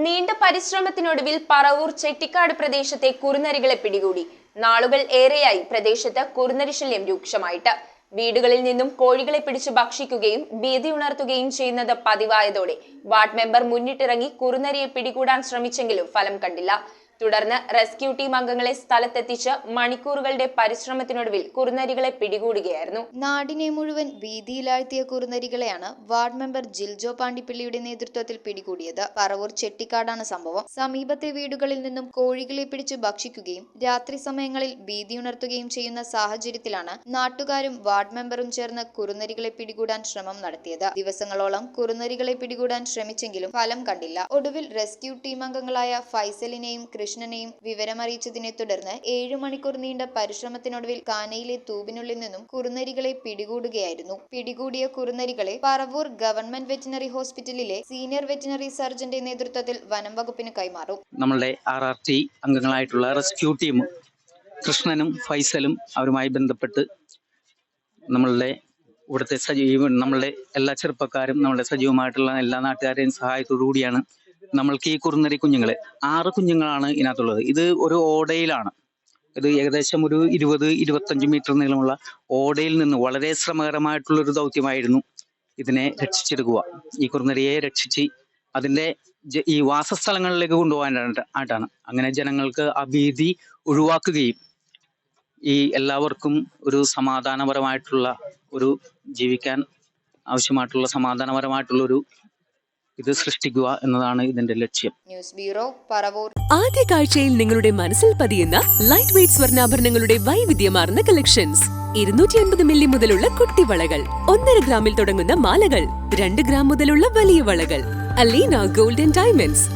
നീണ്ട പരിശ്രമത്തിനൊടുവിൽ പറവൂർ ചെട്ടിക്കാട് പ്രദേശത്തെ കുറുനരികളെ പിടികൂടി. നാളുകൾ ഏറെയായി പ്രദേശത്ത് കുറുനരി ശല്യം രൂക്ഷമായിട്ട്. വീടുകളിൽ നിന്നും കോഴികളെ പിടിച്ചു ഭക്ഷിക്കുകയും ഭീതി ഉണർത്തുകയും ചെയ്യുന്നത് പതിവായതോടെ വാർഡ് മെമ്പർ മുന്നിട്ടിറങ്ങി കുറുനരിയെ പിടികൂടാൻ ശ്രമിച്ചെങ്കിലും ഫലം കണ്ടില്ല. തുടർന്ന് റെസ്ക്യൂ ടീം അംഗങ്ങളെ സ്ഥലത്തെത്തിച്ച് മണിക്കൂറുകളുടെ പരിശ്രമത്തിനൊടുവിൽ കുറുനരികളെ പിടികൂടുകയായിരുന്നു. നാടിനെ മുഴുവൻ ഭീതിയിലാഴ്ത്തിയ കുറുനരികളെയാണ് വാർഡ് മെമ്പർ ജിൽജോ പാണ്ടിപ്പിള്ളിയുടെ നേതൃത്വത്തിൽ പിടികൂടിയത്. പറവൂർ ചെട്ടിക്കാടാണ് സംഭവം. സമീപത്തെ വീടുകളിൽ നിന്നും കോഴികളെ പിടിച്ചു ഭക്ഷിക്കുകയും രാത്രി സമയങ്ങളിൽ ഭീതിയുണർത്തുകയും ചെയ്യുന്ന സാഹചര്യത്തിലാണ് നാട്ടുകാരും വാർഡ് മെമ്പറും ചേർന്ന് കുറുനരികളെ പിടികൂടാൻ ശ്രമം നടത്തിയത്. ദിവസങ്ങളോളം കുറുനരികളെ പിടികൂടാൻ ശ്രമിച്ചെങ്കിലും ഫലം കണ്ടില്ല. ഒടുവിൽ റെസ്ക്യൂ ടീം അംഗങ്ങളായ ഫൈസലിനെയും കൃഷ്ണനെയും വിവരമറിയിച്ചതിനെ തുടർന്ന് 7 മണിക്കൂർ നീണ്ട പരിശ്രമത്തിനൊടുവിൽ കാനയിലെ തൂബിനുള്ളിൽ നിന്നും കുറുനരികളെ പിടികൂടുകയായിരുന്നു. പിടികൂടിയ കുറുനരികളെ പറവൂർ ഗവൺമെന്റ് വെറ്റിനറി ഹോസ്പിറ്റലിലെ സീനിയർ വെറ്റിനറി സർജന്റെ നേതൃത്വത്തിൽ വനം വകുപ്പിന് കൈമാറും. നമ്മളുടെ RRT അംഗങ്ങളായിട്ടുള്ള റെസ്ക്യൂ ടീം കൃഷ്ണനും ഫൈസലും അവരുമായി ബന്ധപ്പെട്ട് നമ്മളുടെ ഇവിടുത്തെ നമ്മളുടെ എല്ലാ ചെറുപ്പക്കാരും നമ്മളുടെ സജീവമായിട്ടുള്ള എല്ലാ നാട്ടുകാരെയും സഹായത്തോടു കൂടിയാണ് നമ്മൾക്ക് ഈ കുറുനരി കുഞ്ഞുങ്ങളെ 6 കുഞ്ഞുങ്ങളാണ് ഇതിനകത്തുള്ളത്. ഇത് ഒരു ഓടയിലാണ്. ഇത് ഏകദേശം ഒരു 20-25 മീറ്റർ നീളമുള്ള ഓടയിൽ നിന്ന് വളരെ ശ്രമകരമായിട്ടുള്ളൊരു ദൗത്യമായിരുന്നു ഇതിനെ രക്ഷിച്ചെടുക്കുക. ഈ കുറുനരിയെ രക്ഷിച്ച് അതിൻ്റെ ഈ വാസസ്ഥലങ്ങളിലേക്ക് കൊണ്ടുപോകാനായിട്ടാണ്. അങ്ങനെ ജനങ്ങൾക്ക് ആ ഭീതി ഒഴിവാക്കുകയും ഈ എല്ലാവർക്കും ഒരു സമാധാനപരമായിട്ടുള്ള ഒരു ജീവിക്കാൻ ആവശ്യമായിട്ടുള്ള സമാധാനപരമായിട്ടുള്ളൊരു ഇത് സൃഷ്ടിക്കുക എന്നതാണ് ഇതിന്റെ ലക്ഷ്യം. News bureau, Paravur. ആദ്യ കാഴ്ചയിൽ നിങ്ങളുടെ മനസ്സിൽ പതിയുന്ന ലൈറ്റ് വെയ്റ്റ് സ്വർണ്ണാഭരണങ്ങളുടെ വൈവിധ്യമാർന്ന കളക്ഷൻസ്. 250 മില്ലി മുതലുള്ള കുട്ടിവളകൾ, 1.5 ഗ്രാമിൽ തുടങ്ങുന്ന മാലകൾ, 2 ഗ്രാം മുതലുള്ള വലിയ വളകൾ. Aleena golden diamonds.